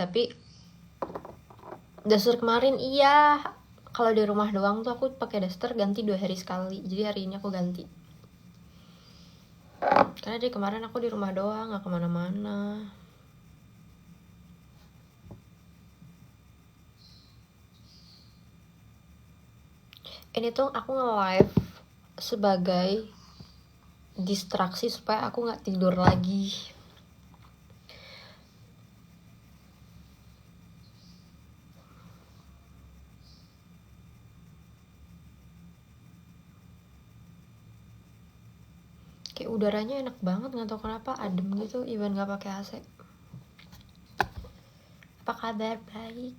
Tapi daster kemarin iya, kalau di rumah doang tuh aku pakai daster ganti 2 hari sekali. Jadi hari ini aku ganti. Karena dari kemarin aku di rumah doang, nggak kemana-mana. Ini tuh aku nge-live sebagai distraksi supaya aku nggak tidur lagi. Kayak udaranya enak banget, nggak tahu kenapa adem gitu, even nggak pakai AC. Apa kabar? Baik.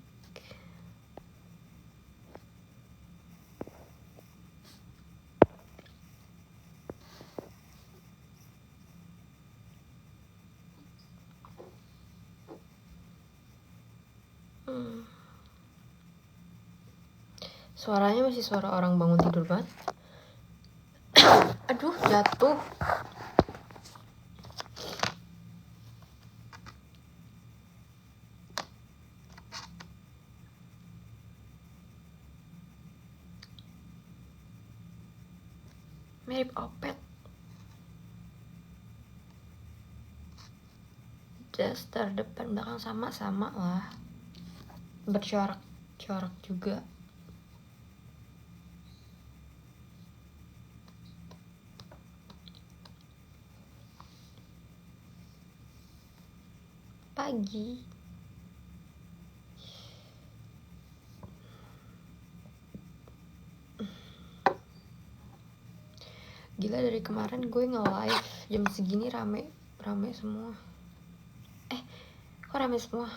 Suaranya masih suara orang bangun tidur banget. Aduh, jatuh. Mirip Opet. Daster depan belakang sama-sama lah. Bercorak-corak juga. Pagi. Gila, dari kemarin gue nge-live jam segini rame semua. Kok rame semua?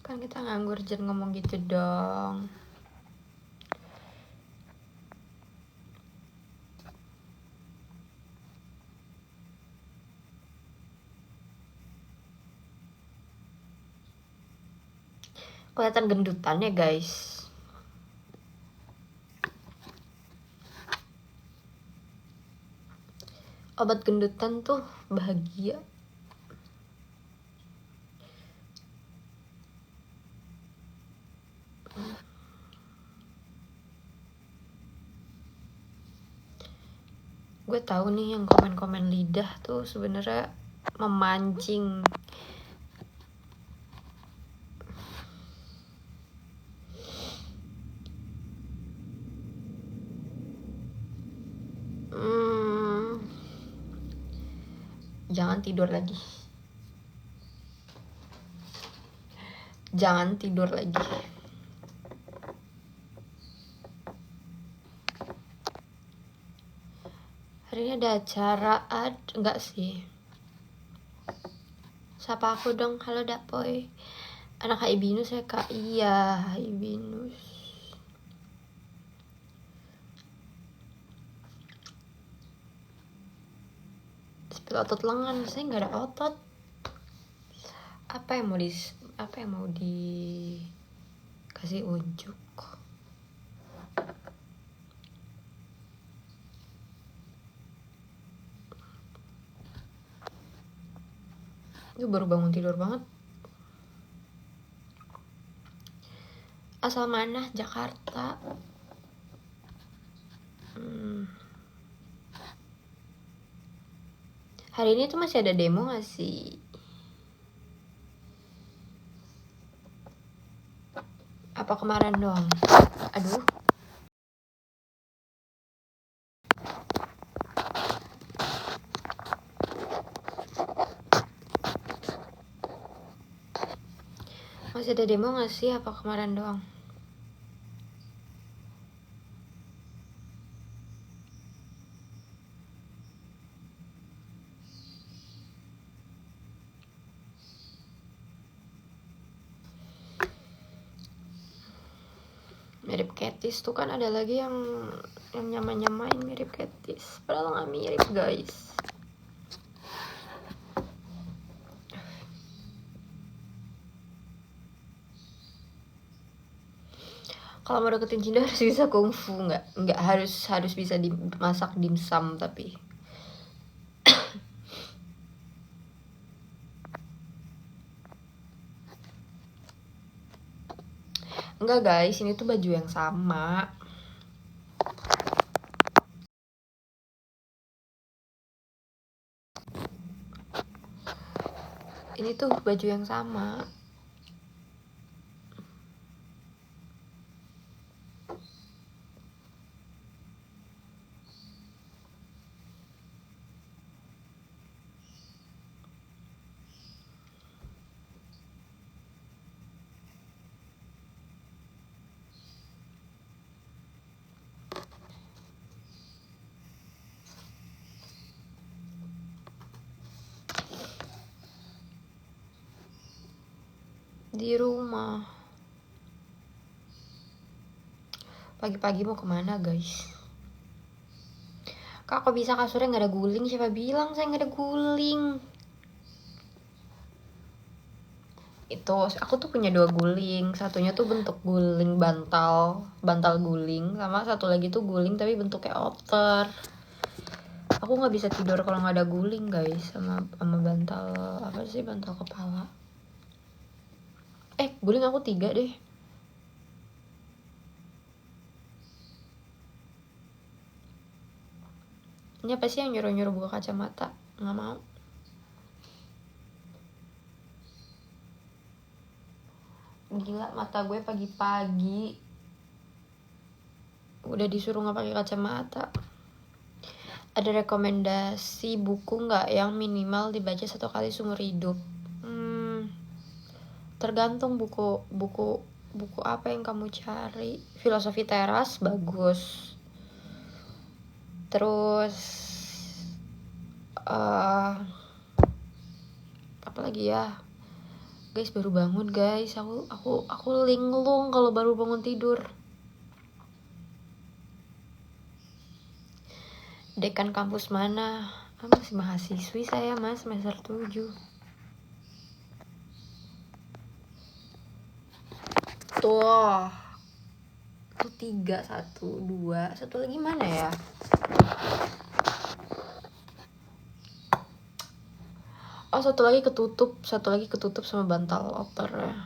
Kan kita nganggur, jangan ngomong gitu dong. Kelihatan gendutannya guys. Obat gendutan tuh bahagia. Gue tahu nih yang komen-komen lidah tuh sebenarnya memancing. Jangan tidur lagi. Jangan tidur lagi. Hari ini ada acara, enggak sih? Sapa aku dong, halo Dapoy. Anak HI Binus ya kak? Iya, HI Binus. Spill otot lengan, saya nggak ada otot. Apa yang mau dikasih unjuk? Itu baru bangun tidur banget. Asal mana? Jakarta. Hari ini tuh masih ada demo gak sih? Apa kemarin doang? Aduh. Masih ada demo gak sih? Apa kemarin doang? Mirip Katis tuh kan, ada lagi yang nyamain mirip Katis. Padahal gak mirip guys. Kalau mau deketin Cinda harus bisa kungfu, nggak harus bisa dimasak dimsum tapi. Enggak guys, ini tuh baju yang sama. Ini tuh baju yang sama. Di rumah. Pagi-pagi mau kemana guys? Kak, kok bisa kasurnya nggak ada guling? Siapa bilang saya nggak ada guling? Itu aku tuh punya 2 guling. Satunya tuh bentuk guling bantal guling, sama satu lagi tuh guling tapi bentuknya outer. Aku nggak bisa tidur kalau nggak ada guling guys, sama bantal apa sih, bantal kepala. Guling aku 3 deh. Ini apa sih yang nyuruh-nyuruh buka kacamata? Nggak mau. Gila, mata gue pagi-pagi udah disuruh nggak pakai kacamata. Ada rekomendasi buku nggak yang minimal dibaca 1 kali seumur hidup? Tergantung buku apa yang kamu cari. Filosofi Teras bagus. Terus apa lagi ya? Guys, baru bangun guys. Aku linglung kalau baru bangun tidur. Dekan kampus mana? Masih mahasiswi saya mas, semester 7. Tuh 3, 1, 2. Satu lagi mana ya? Satu lagi ketutup sama bantal outer ya.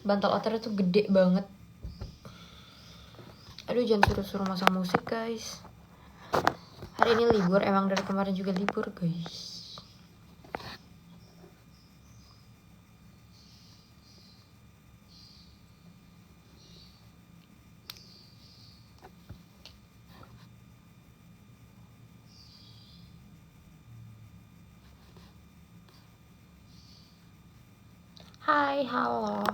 Bantal outer itu gede banget. Aduh, jangan suruh-suruh masang musik guys. Hari ini libur, emang dari kemarin juga libur guys. Hai, halo.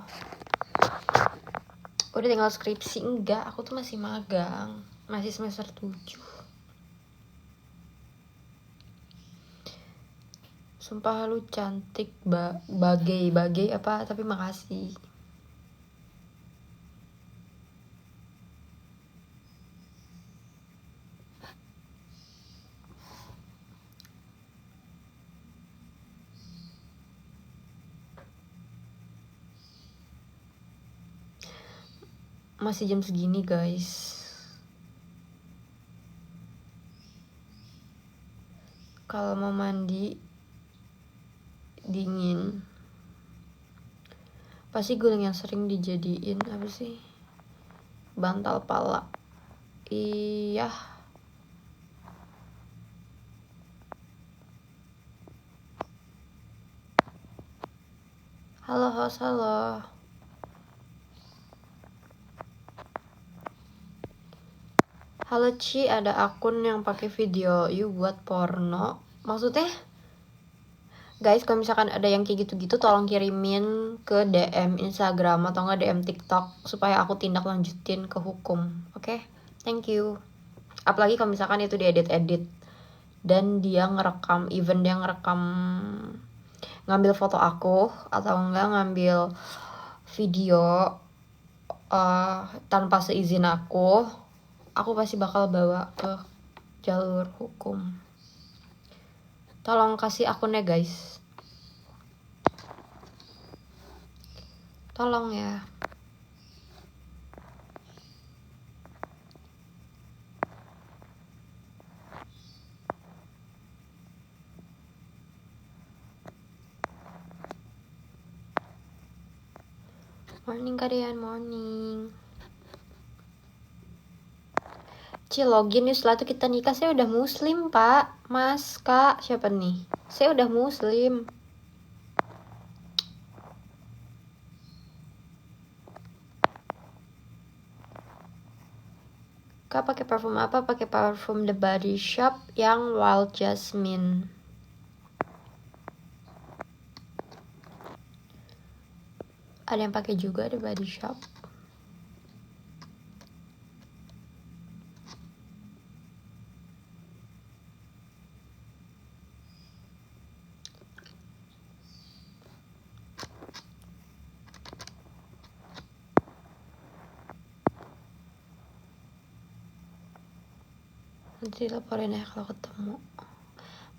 Udah tinggal skripsi? Enggak, aku tuh masih magang. Masih semester 7. Sumpah lu cantik, bagai apa, tapi makasih. Masih jam segini guys. Kalau mau mandi dingin, pasti guling yang sering dijadiin apa sih, bantal pala. Iya. Halo host, halo. Halo Ci, ada akun yang pakai video you buat porno. Maksudnya? Guys, kalau misalkan ada yang kayak gitu-gitu, tolong kirimin ke DM Instagram atau nggak DM TikTok supaya aku tindak lanjutin ke hukum. Oke? Thank you. Apalagi kalau misalkan itu diedit-edit dan dia ngerekam, even dia ngerekam ngambil foto aku atau enggak ngambil video tanpa seizin aku pasti bakal bawa ke jalur hukum. Tolong kasih akunnya guys, tolong ya. Morning kalian, morning. Login nih, setelah itu kita nikah. Saya udah muslim pak, mas, kak, siapa nih? Saya udah muslim. Kak pakai parfum apa? Pakai parfum The Body Shop yang Wild Jasmine. Ada yang pakai juga The Body Shop. Nanti laporin ya kalau ketemu.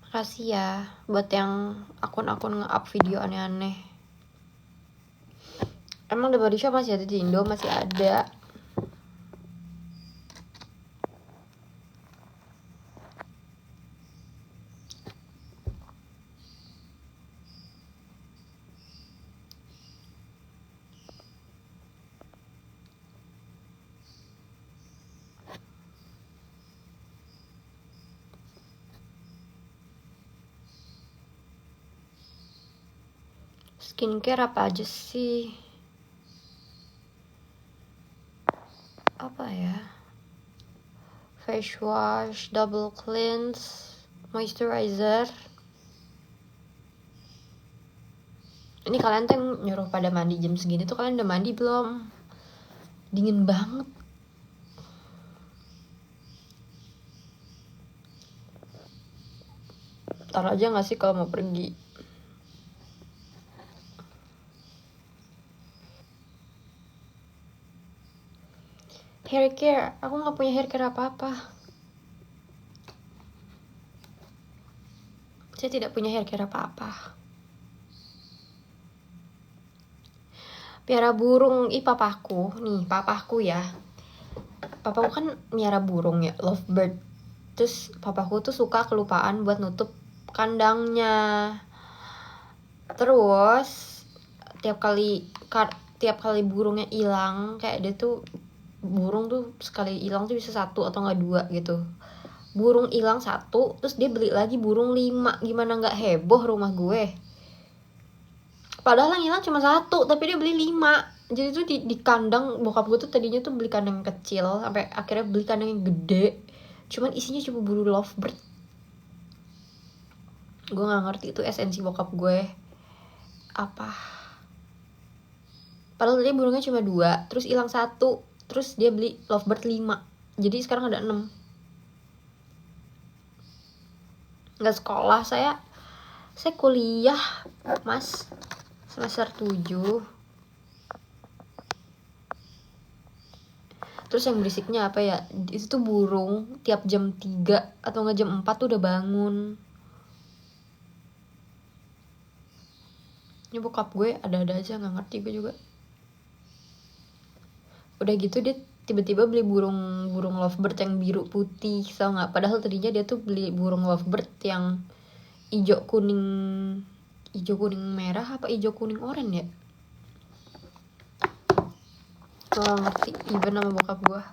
Makasih ya buat yang akun-akun nge-up video aneh-aneh. Emang The Body Shop masih ada di Indo? Masih ada. Skincare apa aja sih? Apa ya? Face wash, double cleanse, moisturizer. Ini kalian tuh yang nyuruh pada mandi jam segini tuh kalian udah mandi belum? Dingin banget. Taruh aja gak sih kalau mau pergi? Hair care, aku gak punya hair care apa-apa. Saya tidak punya hair care apa-apa. Piara burung, papaku ya. Papaku kan miara burung ya, lovebird. Terus papaku tuh suka kelupaan buat nutup kandangnya. Terus tiap kali burungnya hilang, kayak dia tuh burung tuh sekali hilang tuh bisa 1 atau nggak 2 gitu. Burung hilang 1, terus dia beli lagi burung 5. Gimana nggak heboh rumah gue? Padahal yang hilang cuma 1, tapi dia beli 5. Jadi tuh di kandang bokap gue tuh tadinya tuh beli kandang yang kecil, sampai akhirnya beli kandang yang gede. Cuman isinya cuma burung lovebird. Gue nggak ngerti itu esensi bokap gue apa. Padahal dia burungnya cuma 2, terus hilang 1, terus dia beli lovebird 5. Jadi sekarang ada 6. Nggak sekolah, saya kuliah mas, semester 7. Terus yang berisiknya apa ya, itu tuh burung tiap jam 3 atau nggak jam 4 tuh udah bangun. Ini bokap gue ada-ada aja, nggak ngerti gue juga. Udah gitu dia tiba-tiba beli burung lovebird yang biru putih, tau nggak? Padahal tadinya dia tuh beli burung lovebird yang ijo kuning merah apa ijo kuning oranye ya. Gue gak ngerti even nama bokap gue.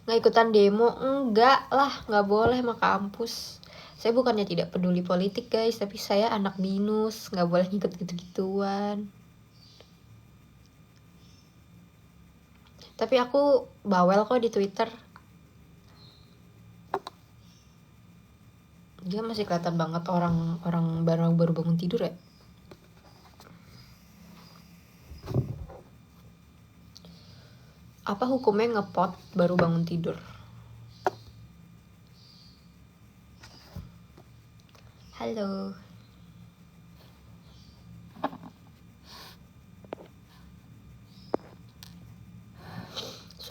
Nggak ikutan demo? Enggak lah, nggak boleh sama kampus. Saya bukannya tidak peduli politik guys, tapi saya anak binus, nggak boleh ngikut gitu-gituan. Tapi aku bawel kok di Twitter. Dia masih kelihatan banget orang baru bangun tidur ya. Apa hukumnya ngepot baru bangun tidur? Halo.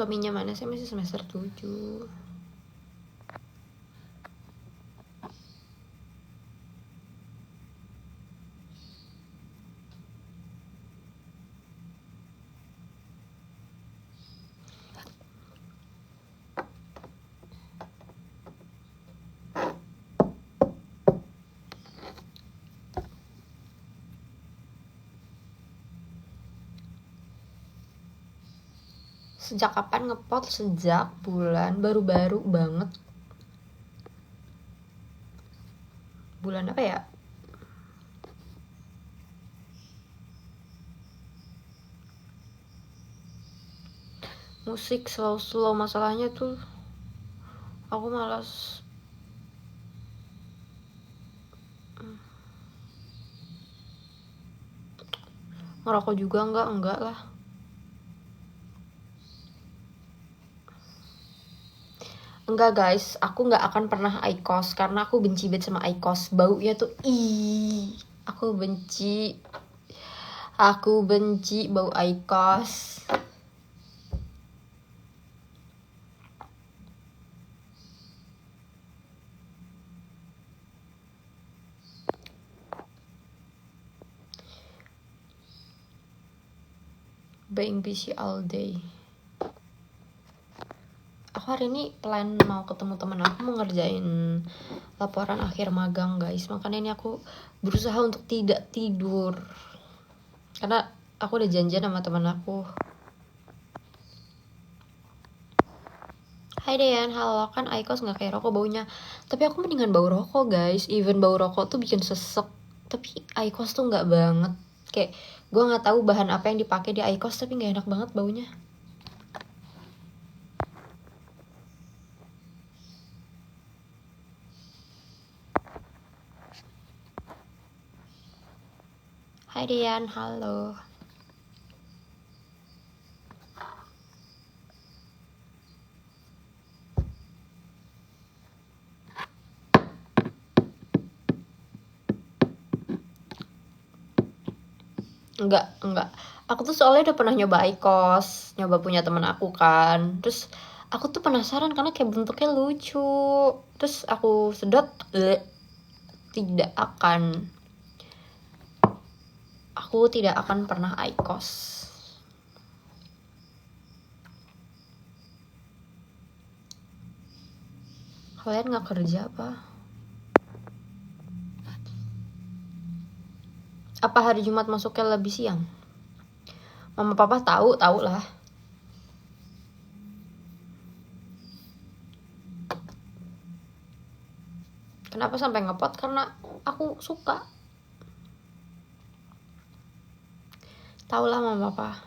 Suaminya mana? Saya masih semester 7. Sejak kapan ngepot? Sejak bulan baru-baru banget. Bulan apa ya? Musik slow masalahnya tuh aku malas. Ngerokok juga enggak lah. Enggak guys, aku nggak akan pernah IQOS karena aku benci banget sama IQOS. Baunya tuh aku benci bau IQOS. Being busy all day. Aku hari ini plan mau ketemu teman aku, mau ngerjain laporan akhir magang guys. Makanya ini aku berusaha untuk tidak tidur karena aku udah janjian sama teman aku. Hai Dean, halo. Kan IQOS gak kayak rokok baunya, tapi aku mendingan bau rokok guys. Even bau rokok tuh bikin sesek, tapi IQOS tuh gak banget. Kayak gue gak tahu bahan apa yang dipakai di IQOS, tapi gak enak banget baunya. Hai Dean, halo. Enggak. Aku tuh soalnya udah pernah nyoba IQOS, nyoba punya teman aku kan. Terus aku tuh penasaran karena kayak bentuknya lucu. Terus aku sedot, tidak akan. Aku tidak akan pernah IQOS. Kalian nggak kerja apa? Apa hari Jumat masuknya lebih siang? Mama papa tahu lah. Kenapa sampai ngepot? Karena aku suka. Tahu lah mama papa.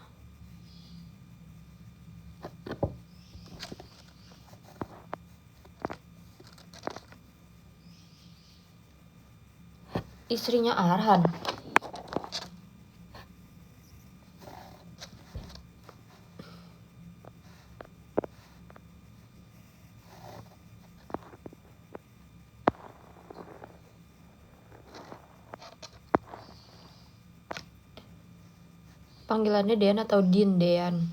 Istrinya Arhan. Panggilannya Dean atau Din Dean?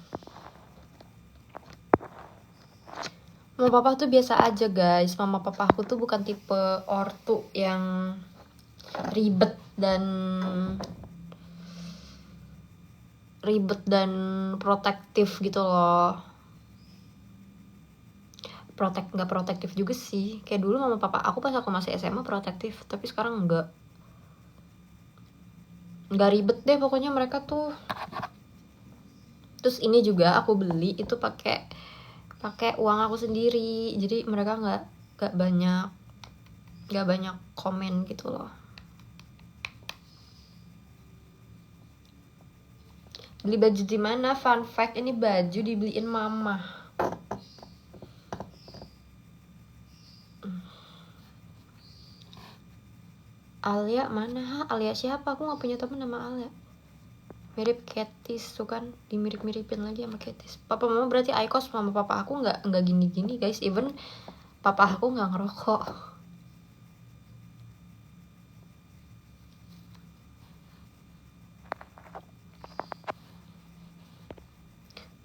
Mama papa tuh biasa aja guys. Mama papa aku tuh bukan tipe ortu yang ribet dan protektif gitu loh. Nggak protektif juga sih. Kayak dulu mama papa aku pas aku masih SMA protektif, tapi sekarang nggak ribet deh pokoknya mereka tuh. Terus ini juga aku beli itu pakai uang aku sendiri, jadi mereka nggak banyak komen gitu loh. Beli baju di mana? Fun fact, ini baju dibeliin mama. Alia mana? Alia siapa? Aku nggak punya temen nama Alia. Mirip Katis tuh kan, dimirip-miripin lagi sama Katis. Papa mama berarti IQOS, mama papa aku nggak gini-gini guys. Even papa aku nggak ngerokok.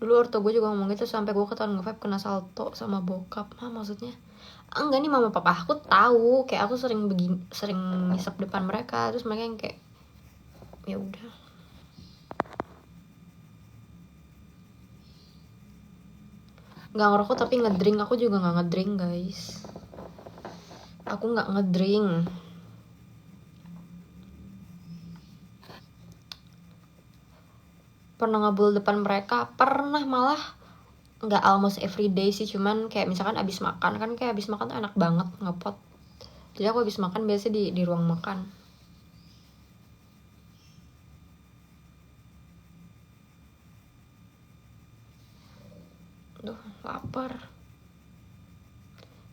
Dulu orto gue juga ngomong gitu sampai gue ketahuan nge-vape kena salto sama bokap. Maksudnya enggak, nih mama papa aku tahu kayak aku sering ngisep depan mereka, terus mereka yang kayak ya udah. Nggak ngerokok tapi ngedrink. Aku juga nggak ngedrink guys, aku nggak ngedrink. Pernah ngebul depan mereka, pernah, malah nggak almost every day sih, cuman kayak misalkan abis makan kan, kayak abis makan tuh enak banget ngepot. Jadi aku abis makan biasanya di ruang makan. Duh, lapar.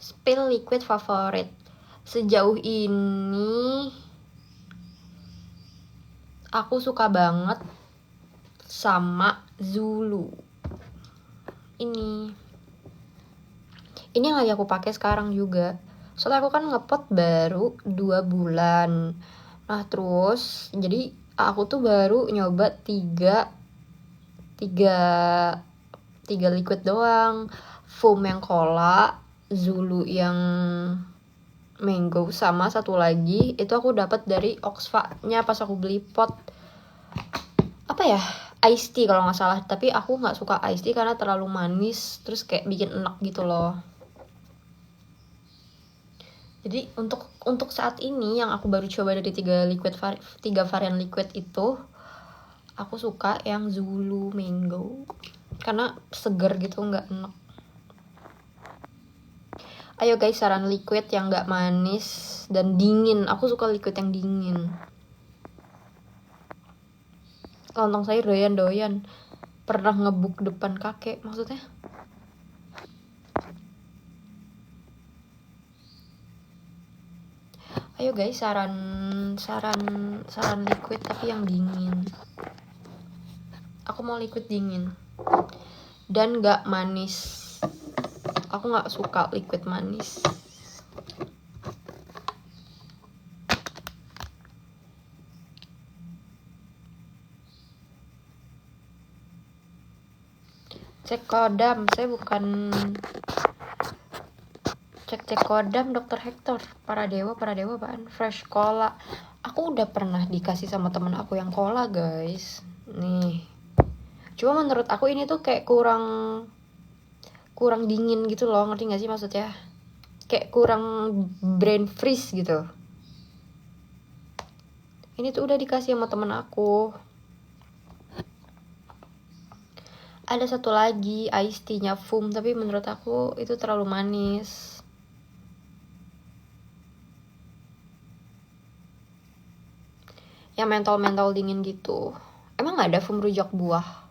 Spill liquid favorit. Sejauh ini aku suka banget sama Zulu. Ini yang lagi aku pakai sekarang juga. Soalnya aku kan ngepot baru 2 bulan. Nah terus jadi aku tuh baru nyoba 3 liquid doang. Foam yang cola, Zulu yang mango, sama satu lagi itu aku dapat dari Oxfa-nya pas aku beli pot. Apa ya? Iced tea kalau nggak salah. Tapi aku nggak suka iced tea karena terlalu manis, terus kayak bikin enak gitu loh. Jadi untuk saat ini yang aku baru coba dari 3 varian liquid itu, aku suka yang Zulu mango karena seger gitu, nggak enak. Ayo guys, saran liquid yang nggak manis dan dingin. Aku suka liquid yang dingin. Lontong sayur doyan. Pernah ngebuk depan kakek, maksudnya? Ayo guys, saran liquid tapi yang dingin. Aku mau liquid dingin dan nggak manis. Aku nggak suka liquid manis. Cek kodam, saya bukan cek kodam Dr. Hector. Para dewa apaan? Fresh cola. Aku udah pernah dikasih sama temen aku yang cola guys. Nih. Cuma menurut aku ini tuh kayak kurang dingin gitu loh, ngerti gak sih maksudnya? Kayak kurang brain freeze gitu. Ini tuh udah dikasih sama temen aku. Ada satu lagi iced tea-nya foam, tapi menurut aku itu terlalu manis. Yang mentol dingin gitu. Emang gak ada foam rujak buah?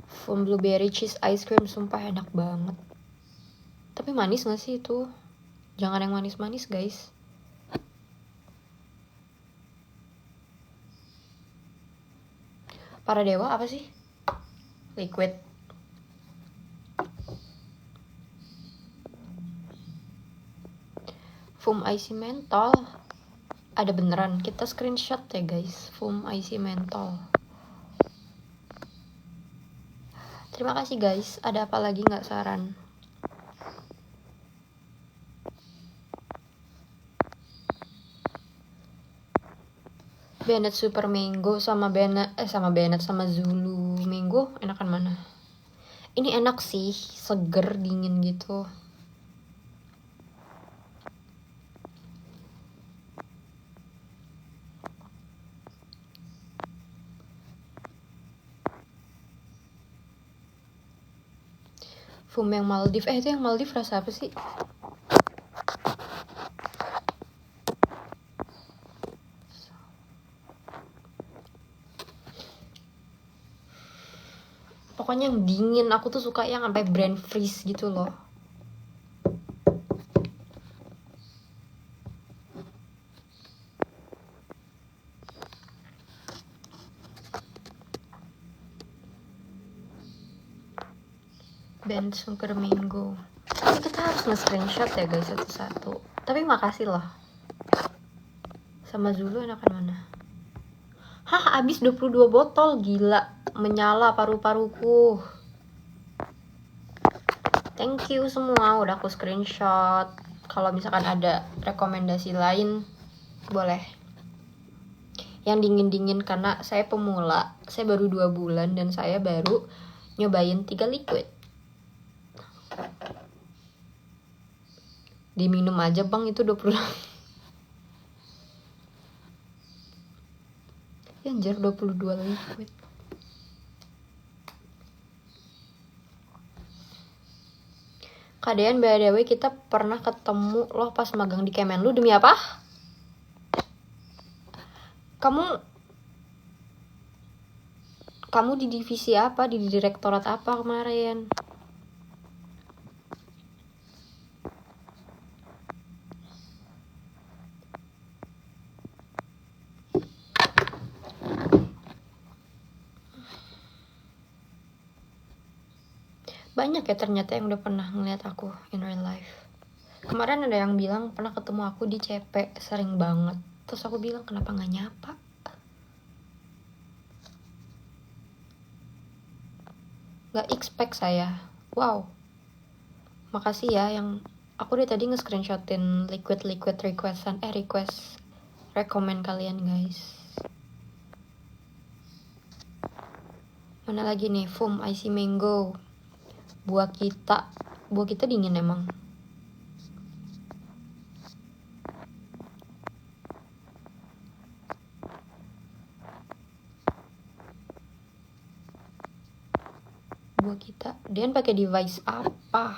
Foam blueberry cheese ice cream, sumpah enak banget. Tapi manis gak sih itu? Jangan yang manis-manis guys. Para dewa apa sih? Liquid. Foam icy mentol. Ada beneran, kita screenshot ya guys. Foam icy mentol. Terima kasih guys. Ada apa lagi nggak saran? Bennett Super Mango sama Zulu Mango enakan mana? Ini enak sih, seger dingin gitu. Foam yang Maldives, itu yang Maldives rasa apa sih? Pokoknya yang dingin, aku tuh suka yang sampai brain freeze gitu loh. Bennett Super Mango. Tapi kita harus nge-screenshot ya guys satu-satu. Tapi makasih loh. Sama Zulu enakan mana? Hah, habis 22 botol, gila. Menyala paru-paruku. Thank you semua udah aku screenshot. Kalau misalkan ada rekomendasi lain, boleh. Yang dingin-dingin karena saya pemula. Saya baru 2 bulan dan saya baru nyobain 3 liquid. Diminum aja bang itu 20. Ya anjir 22 liquid. Kadean by the way kita pernah ketemu loh pas magang di Kemenlu. Demi apa? Kamu di divisi apa? Di direktorat apa kemarin? Banyak ya ternyata yang udah pernah ngeliat aku in real life. Kemarin ada yang bilang pernah ketemu aku di CP sering banget. Terus aku bilang kenapa gak nyapa? Gak expect saya. Wow. Makasih ya yang aku dari tadi nge-screenshotin liquid request rekomend kalian guys. Mana lagi nih? Foam icy mango. Buah kita dingin emang. Buah kita. Dian pakai device apa?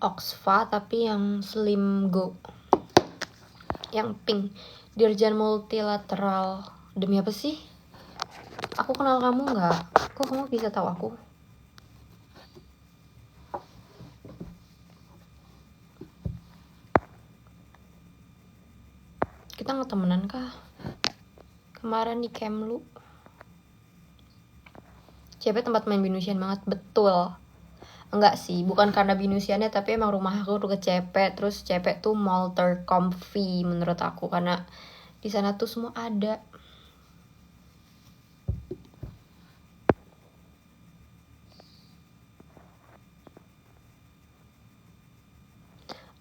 Oxfa tapi yang Slim Go. Yang pink. Dirjen multilateral. Demi apa sih? Aku kenal kamu nggak? Kok kamu bisa tahu aku? Kita nggak temenan kah? Kemarin di Kemlu. CP tempat main binusian banget, betul. Enggak sih, bukan karena binusiannya, tapi emang rumah aku udah ke CP. Terus CP tuh mall tercomfy menurut aku karena di sana tuh semua ada.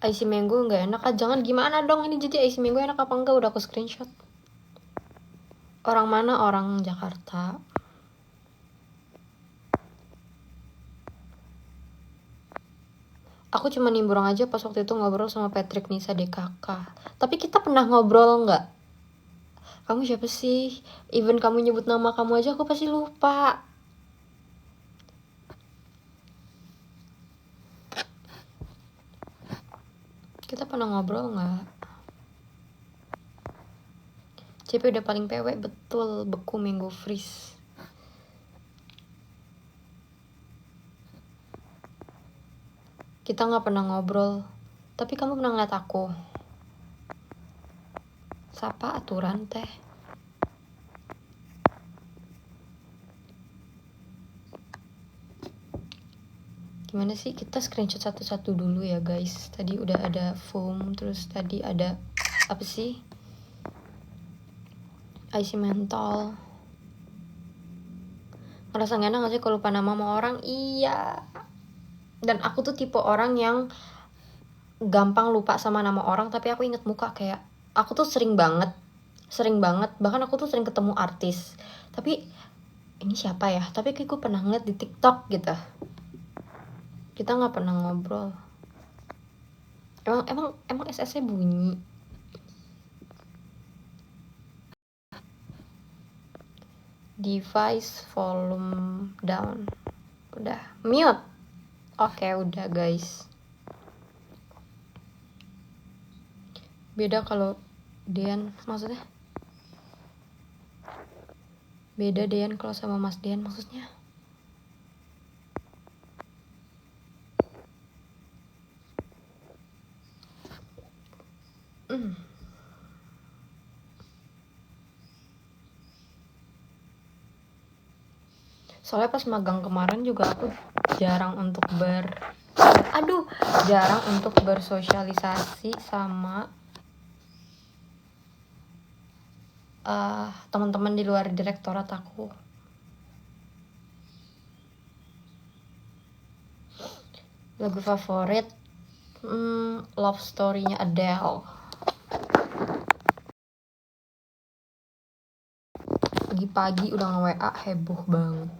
Icy mango nggak enak ah, jangan gimana dong ini jadi icy mango enak apa enggak udah aku screenshot. Orang mana? Orang Jakarta. Aku cuma nimbrung aja pas waktu itu ngobrol sama Patrick Nisa DKK. Tapi kita pernah ngobrol nggak? Kamu siapa sih? Even kamu nyebut nama kamu aja aku pasti lupa. Kita pernah ngobrol nggak? CP udah paling PW, betul. Beku mango freeze. Kita nggak pernah ngobrol. Tapi kamu pernah ngeliat aku. Sapa aturan teh. Gimana sih? Kita screenshot satu-satu dulu ya guys. Tadi udah ada foam, terus tadi ada apa sih? Icy mentol. Ngerasa gak enak gak sih kalau lupa nama sama orang? Iya. Dan aku tuh tipe orang yang gampang lupa sama nama orang, tapi aku inget muka. Kayak aku tuh sering banget. Bahkan aku tuh sering ketemu artis. Tapi ini siapa ya? Tapi kayak gue pernah ngeliat di TikTok gitu. Kita nggak pernah ngobrol. Emang SS-nya bunyi. Device volume down. Udah mute. Oke, udah guys. Beda kalau Dean, maksudnya? Beda Dean kalau sama Mas Dean maksudnya? Soalnya pas magang kemarin juga aku jarang untuk bersosialisasi sama teman-teman di luar direktorat aku. Lagu favorit Love Story-nya Adele. Pagi-pagi udah nge-WA, heboh banget.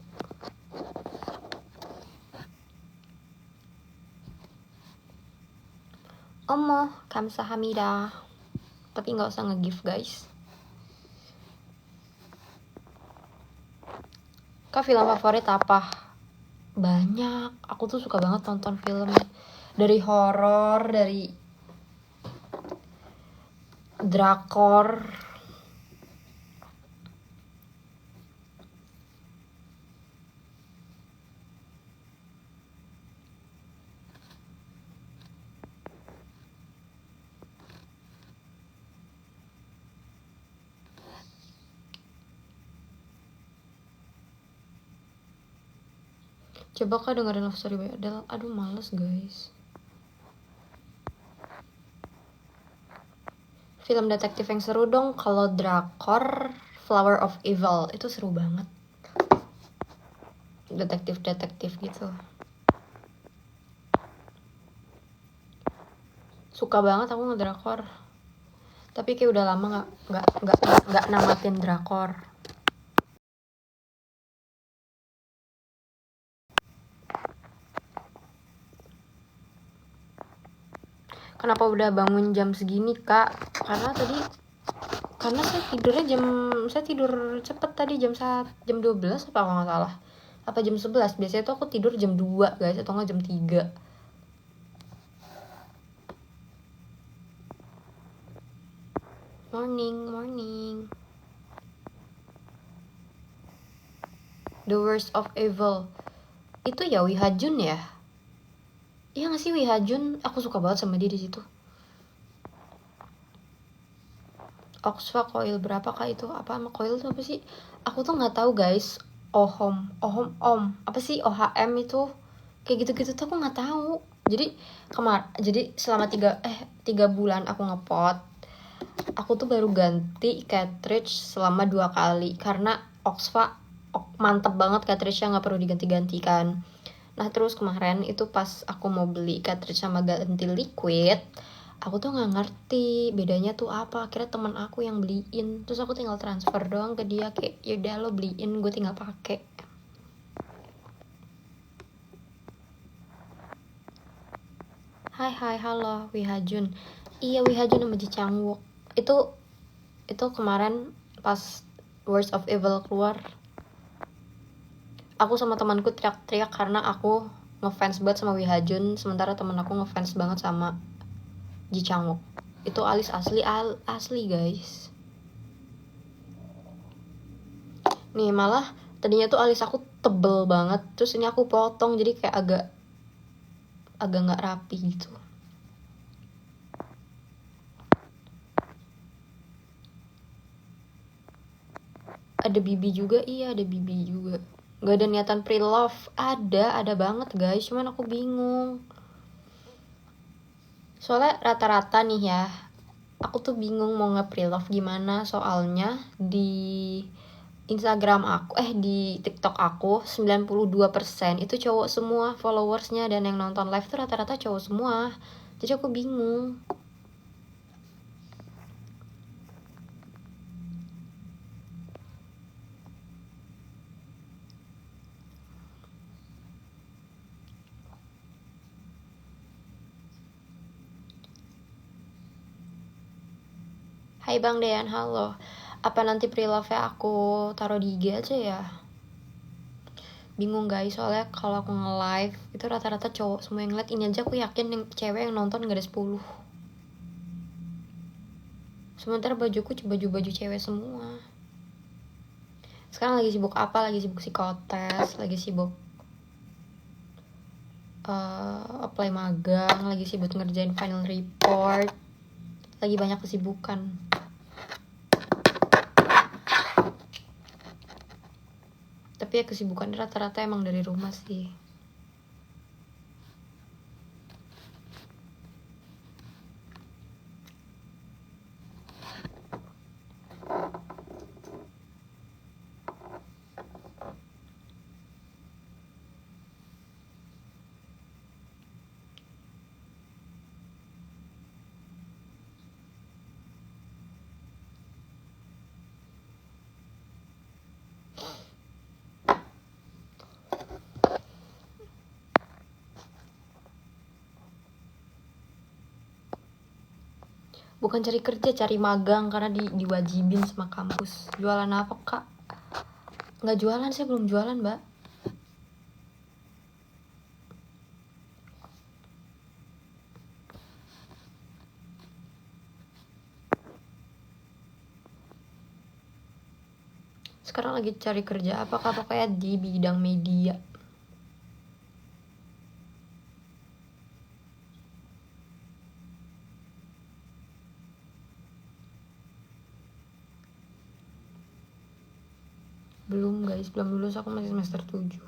Omo, kamsahamnida. Tapi nggak usah nge-gift guys. Kak, film favorit apa? Banyak. Aku tuh suka banget nonton film. Dari horor, dari drakor. Coba Kak dengerin Love Story by Adele. Aduh males guys. Film detektif yang seru dong. Kalau drakor Flower of Evil itu seru banget. Detektif gitu. Suka banget aku ngedrakor. Tapi kayak udah lama nggak namatin drakor. Kenapa udah bangun jam segini Kak? Karena saya tidur cepet tadi jam 12 apa kalau nggak salah. Apa jam 11? Biasanya tuh aku tidur jam 2 guys, atau nggak jam 3. Morning. The Worst of Evil. Itu ya Wihajun ya? Iya nggak sih Wihajun? Aku suka banget sama dia di situ. Oxfa Coil berapa Kak itu? Apa sama Coil itu apa sih? Aku tuh nggak tahu guys. Ohom apa sih OHM itu? Kayak gitu-gitu tuh aku nggak tahu. Jadi selama 3 bulan aku ngepot, aku tuh baru ganti cartridge selama 2 kali karena Oxfa mantep banget cartridge-nya, nggak perlu diganti-gantikan. Nah terus kemarin itu pas aku mau beli cartridge sama ganti liquid, aku tuh nggak ngerti bedanya tuh apa. Akhirnya teman aku yang beliin, terus aku tinggal transfer doang ke dia, kayak yaudah lo beliin, gue tinggal pakai. Hai halo Wihajun. Iya Wihajun sama Ji Chang-wook. Itu kemarin pas Worst of Evil keluar, aku sama temanku teriak-teriak karena aku ngefans banget sama Wihajun, sementara teman aku ngefans banget sama Ji Chang-wook. Itu alis asli guys. Nih malah tadinya tuh alis aku tebel banget, terus ini aku potong jadi kayak agak nggak rapi gitu. Ada bibi juga, iya ada bibi juga. Gak ada niatan pre-love, ada banget guys, cuman aku bingung. Soalnya rata-rata nih ya, aku tuh bingung mau nge-pre-love gimana, soalnya di Instagram aku, di TikTok aku 92% itu cowok semua followersnya, dan yang nonton live tuh rata-rata cowok semua. Jadi aku bingung. Hai Bang Dean, halo. Apa nanti pre-love-nya aku taruh di IG aja ya? Bingung guys, soalnya kalau aku nge-live itu rata-rata cowok semua yang ngeliat. Ini aja aku yakin yang cewek yang nonton gak ada 10. Sementara bajuku baju cewek semua. Sekarang lagi sibuk apa? Lagi sibuk psikotes, lagi sibuk apply magang, lagi sibuk ngerjain final report. Lagi banyak kesibukan. Tapi ya kesibukan rata-rata emang dari rumah sih. Bukan cari kerja, cari magang karena diwajibin sama kampus. Jualan apa kak? Nggak jualan, saya belum jualan mbak. Sekarang lagi cari kerja apa kak? Pokoknya di bidang media. Belum guys, belum lulus, aku masih semester 7.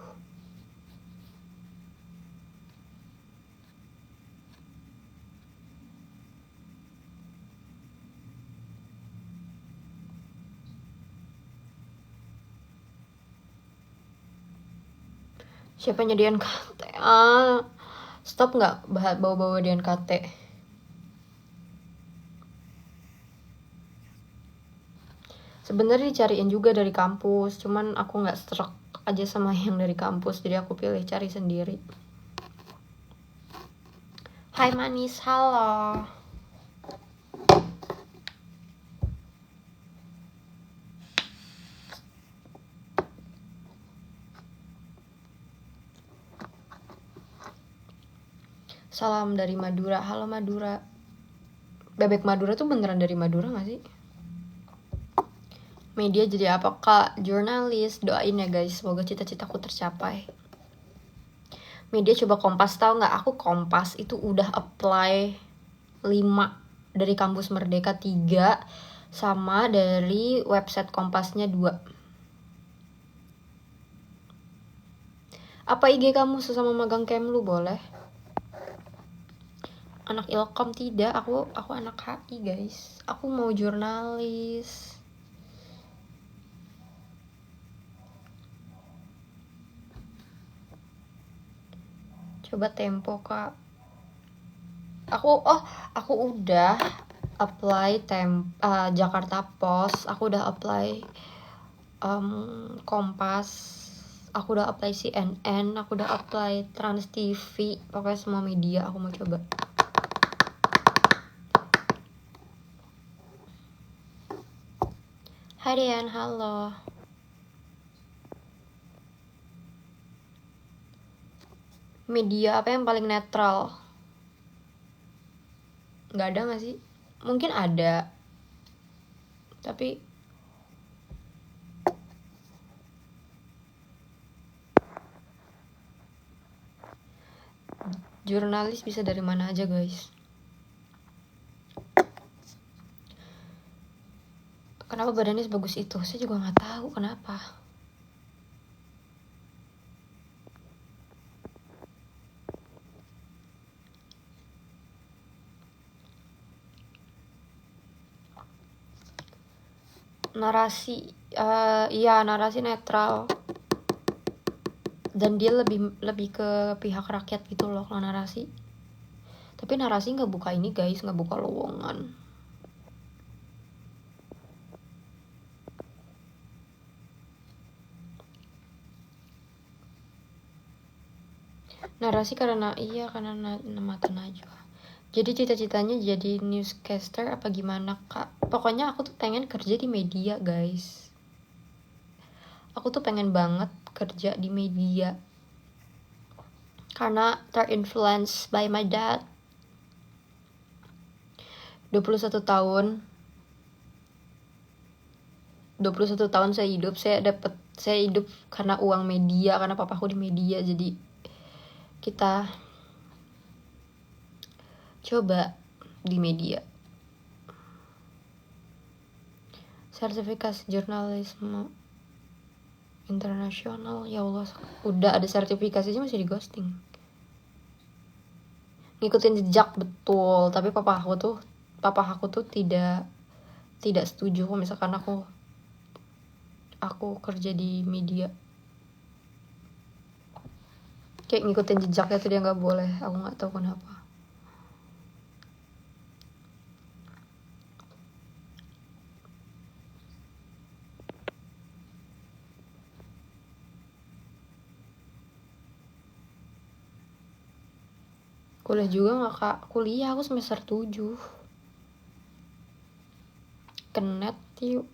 Siapa nyediain KT? Stop nggak bawa-bawa dian KT. Sebenarnya dicariin juga dari kampus, cuman aku nggak struck aja sama yang dari kampus, jadi aku pilih cari sendiri. Hai manis, halo. Salam dari Madura, halo Madura. Bebek Madura tuh beneran dari Madura gak sih? Media jadi apa kak? Jurnalis, doain ya guys, semoga cita-citaku tercapai. Media coba Kompas, tau gak? Aku Kompas itu udah apply 5, dari kampus Merdeka 3, sama dari website Kompasnya 2. Apa IG kamu sesama magang Kemlu boleh? Anak Ilkom tidak, aku anak HI guys. Aku mau jurnalis. Coba Tempo kak. Aku udah apply Jakarta Post, aku udah apply Kompas, aku udah apply CNN, aku udah apply Trans TV, pokoknya semua media aku mau coba. Hai Dean, halo. Media apa yang paling netral? Nggak ada nggak sih? Mungkin ada, tapi jurnalis bisa dari mana aja guys. Kenapa badannya sebagus itu? Saya juga nggak tahu kenapa. Narasi, iya narasi netral. Dan dia lebih ke pihak rakyat gitu loh kalau narasi. Tapi narasi nggak buka ini guys, nggak buka lowongan. Narasi karena mata Najwa. Jadi cita-citanya jadi newscaster apa gimana kak? Pokoknya aku tuh pengen kerja di media guys. Aku tuh pengen banget kerja di media. Karena terinfluence by my dad. 21 tahun saya hidup, saya hidup karena uang media, karena papaku di media. Jadi kita coba di media. Sertifikasi jurnalisme internasional, ya Allah, udah ada sertifikasinya masih di ghosting. Ngikutin jejak betul, tapi papa aku tuh tidak setuju kalau misalkan aku kerja di media. Kayak ngikutin jejaknya tuh dia nggak boleh, aku nggak tahu kenapa. Kuliah juga nggak kak? Kuliah aku semester 7. ke net yuk.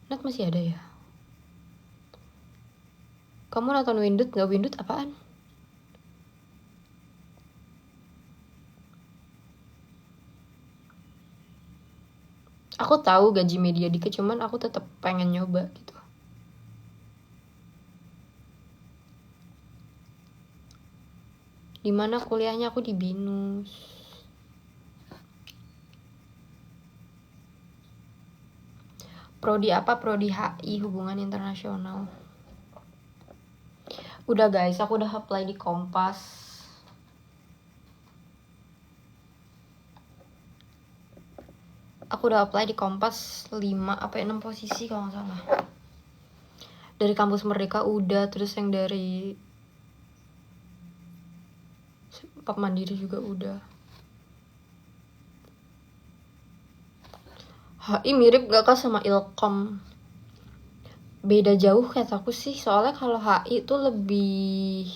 Net masih ada ya? Kamu nonton Windut nggak? Windut apaan? Aku tahu gaji media dikit, cuman aku tetap pengen nyoba gitu. Dimana kuliahnya? Aku di BINUS. Prodi apa? Prodi HI, hubungan internasional. Udah guys, aku udah apply di Kompas. Aku udah apply di Kompas 5 apa 6 posisi kalau nggak salah. Dari kampus Merdeka udah, terus yang dari Pap Mandiri juga udah. HI mirip gak kah sama Ilkom? Beda jauh kataku sih, soalnya kalau HI itu lebih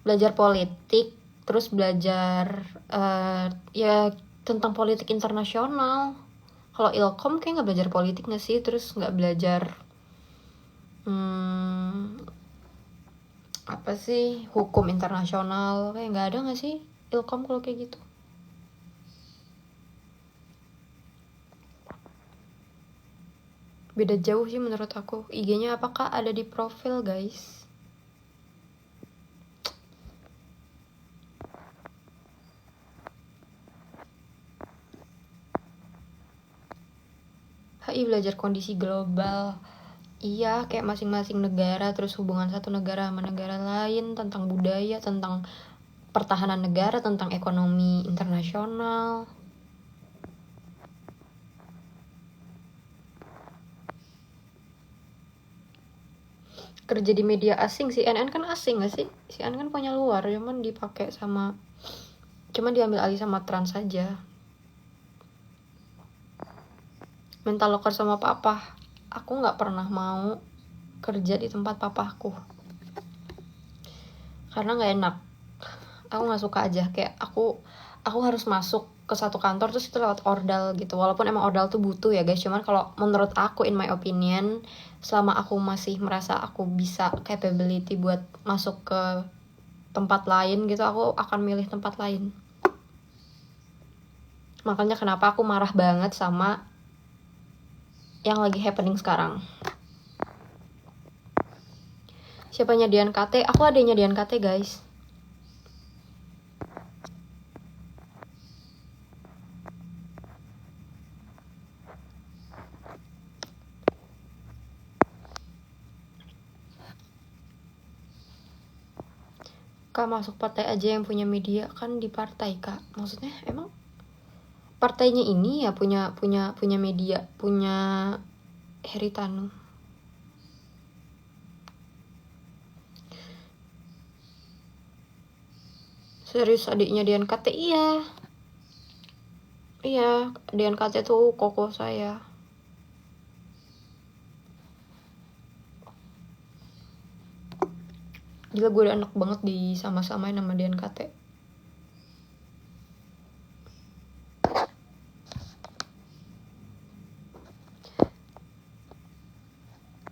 belajar politik, terus belajar ya tentang politik internasional. Kalau Ilkom kayak nggak belajar politik nggak sih, terus nggak belajar apa sih, hukum internasional, kayak nggak ada nggak sih Ilkom kalau kayak gitu. Beda jauh sih menurut aku. IG-nya apakah ada di profil guys? HI belajar kondisi global. Iya, kayak masing-masing negara, terus hubungan satu negara sama negara lain, tentang budaya, tentang pertahanan negara, tentang ekonomi internasional. Kerja di media asing, CNN kan asing gak sih? CNN kan punya luar, cuman diambil alih sama Trans saja. Mental locker sama papa. Aku gak pernah mau kerja di tempat papaku, karena gak enak. Aku gak suka aja, kayak aku harus masuk ke satu kantor terus itu lewat ordal gitu. Walaupun emang ordal tuh butuh ya guys, cuman kalau menurut aku, in my opinion, selama aku masih merasa aku bisa capability buat masuk ke tempat lain gitu, aku akan milih tempat lain. Makanya kenapa aku marah banget sama yang lagi happening sekarang. Siapanya Dian KT? Aku adanya Dian KT guys. Kak, masuk partai aja yang punya media. Kan di partai kak, maksudnya emang partainya ini ya punya media, punya Heritanu. Serius, adiknya Dian KT? Iya, Dian KT tuh koko saya. Gila, gue udah enak banget di sama-samain sama Dian KT.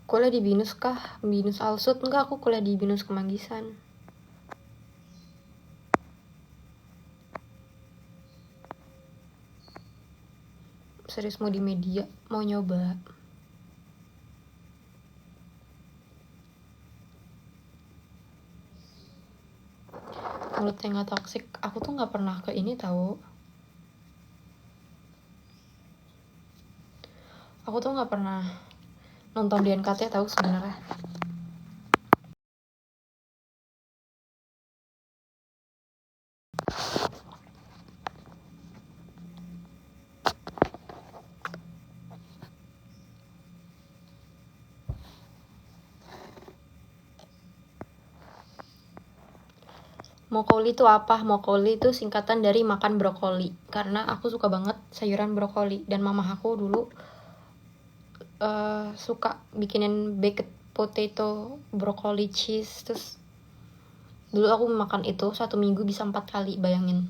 Kuliah di BINUS kah? BINUS Alsut? Enggak, aku kuliah di BINUS Kemanggisan. Serius mau di media, mau nyoba. Mulutnya gak toxic. Aku tuh gak pernah ke ini tahu. Aku tuh gak pernah nonton Dian KT tahu sebenarnya. Mokoli itu apa? Mokoli itu singkatan dari makan brokoli. Karena aku suka banget sayuran brokoli. Dan mama aku dulu suka bikinin baked potato, brokoli cheese. Terus Dulu aku makan itu 1 minggu bisa 4 kali, bayangin.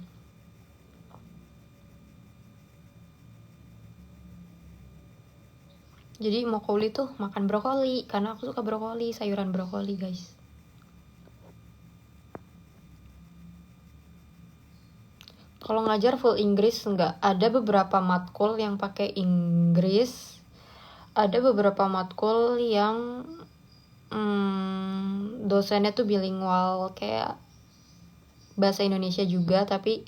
Jadi Mokoli tuh makan brokoli, karena aku suka brokoli, sayuran brokoli guys. Kalau ngajar full Inggris enggak, ada beberapa matkul yang pakai Inggris, ada beberapa matkul yang dosennya tuh bilingual, kayak bahasa Indonesia juga, tapi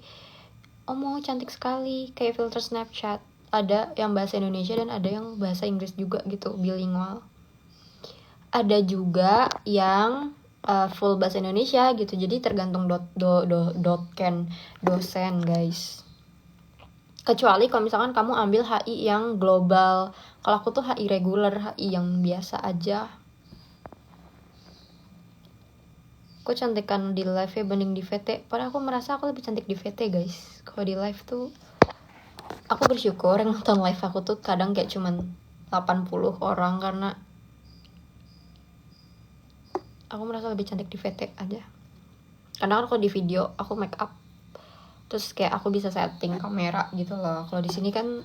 mau cantik sekali, kayak filter Snapchat. Ada yang bahasa Indonesia dan ada yang bahasa Inggris juga gitu, bilingual. Ada juga yang full bahasa Indonesia gitu, jadi tergantung dosen guys. Kecuali kalau misalkan kamu ambil HI yang global. Kalau aku tuh HI reguler, HI yang biasa aja. Aku cantikan di live ya banding di VT. Padahal aku merasa aku lebih cantik di VT guys. Kalau di live tuh aku bersyukur yang nonton live aku tuh kadang kayak cuman 80 orang, karena aku merasa lebih cantik di VT aja. Karena kan kalau di video aku make up, terus kayak aku bisa setting kamera gitu loh. Kalau di sini kan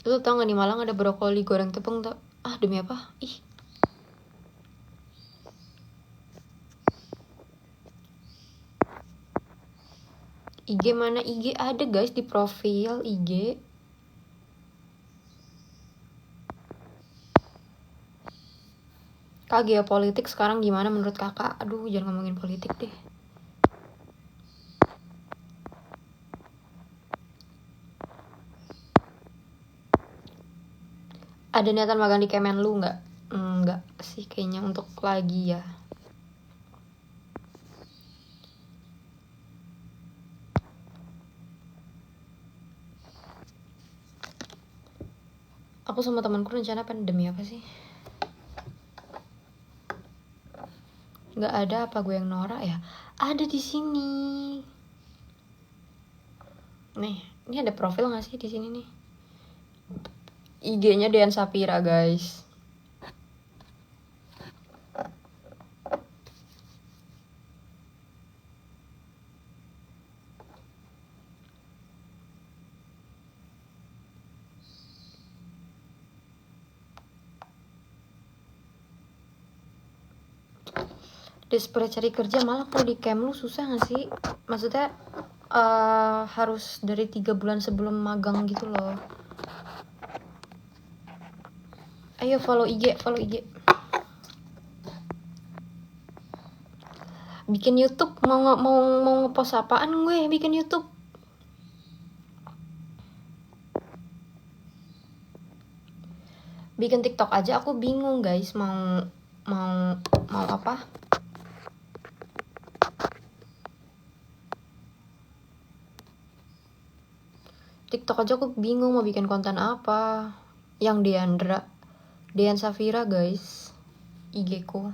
lu tau gak di Malang ada brokoli goreng tepung tuh? Demi apa? IG mana? IG ada guys di profil IG. Kak, geopolitik sekarang gimana menurut kakak? Aduh, jangan ngomongin politik deh. Ada niatan magang di Kemenlu nggak? Nggak sih kayaknya untuk lagi ya. Aku sama temanku rencana pandemi apa sih? Nggak ada, apa gue yang norak ya? Ada di sini. Nih, ini ada profil nggak sih di sini nih? IG-nya Dean Sapira guys. Desperate cari kerja, malah kalau di Kemlu susah gak sih? Maksudnya harus dari 3 bulan sebelum magang gitu loh. Ayo follow IG. Bikin YouTube, mau ngepost apaan gue bikin YouTube? Bikin TikTok aja aku bingung guys, mau apa? TikTok aja aku bingung mau bikin konten apa. Yang Dean Safira guys, IG ku.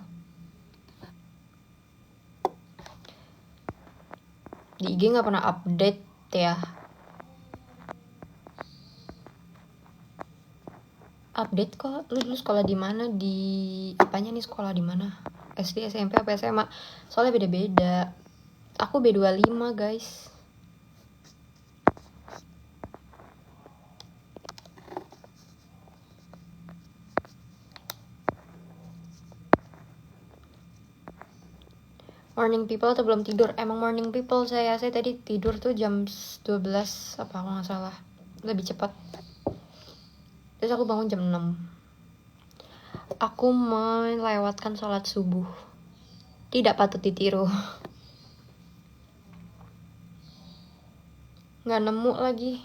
Di IG nggak pernah update ya. Update kok. Lu dulu sekolah di mana? Di apanya nih, sekolah di mana? SD, SMP, apa SMA? Soalnya beda-beda. Aku B25 guys. Morning people atau belum tidur? Emang morning people saya tadi tidur tuh jam 12 apa aku nggak salah, lebih cepat. Terus aku bangun jam 6. Aku melewatkan sholat subuh. Tidak patut ditiru. Nggak nemu lagi.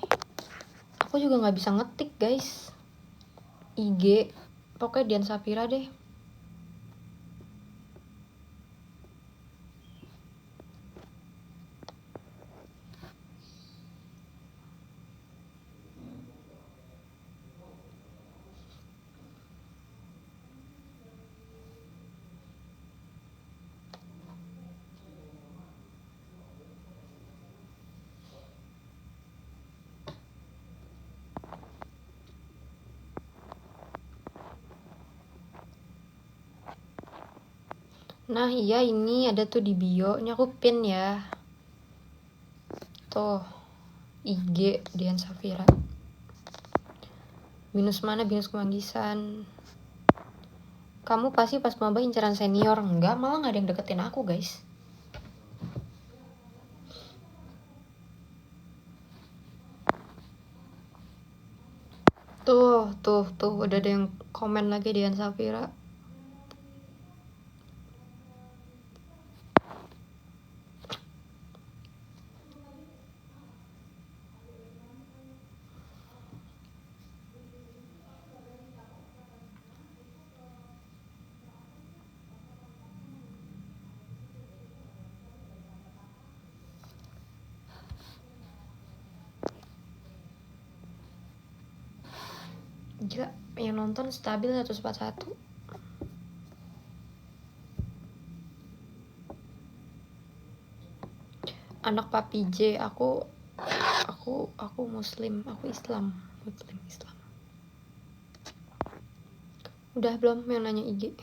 Aku juga nggak bisa ngetik guys. IG pokoknya Dian Sapira deh. Nah iya, ini ada tuh di bio. Ini aku pin ya. Tuh IG Dian Safira. Binus mana? Binus Kemanggisan. Kamu pasti pas maba inceran senior. Enggak, malah gak ada yang deketin aku guys. Tuh udah ada yang komen lagi Dian Safira. Gila, yang nonton stabil 141. Anak Papi J, aku muslim, aku Islam. Udah belum yang nanya IG?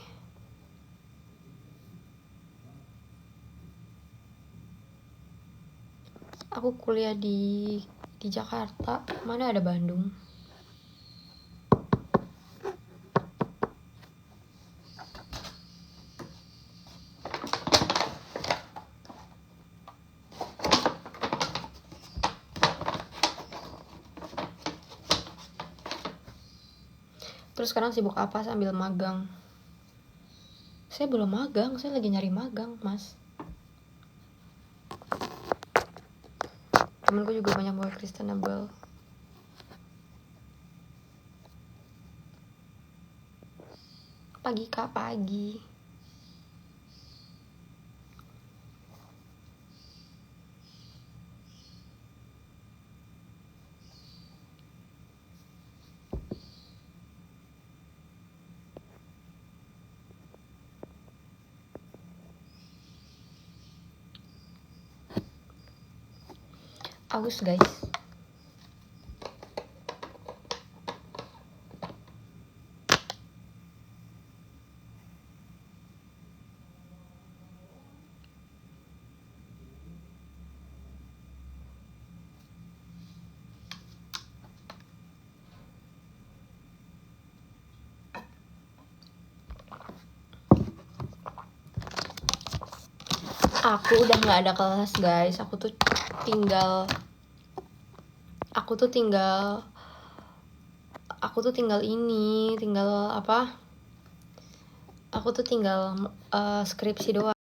Aku kuliah di Jakarta, mana ada Bandung. Terus sekarang sibuk apa sambil magang? Saya belum magang, saya lagi nyari magang, Mas. Temenku juga banyak buat Kristenable. Pagi Kak, pagi. Aus guys. Aku udah nggak ada kelas guys. Aku tuh tinggal ini, tinggal apa? Aku tuh tinggal skripsi doang.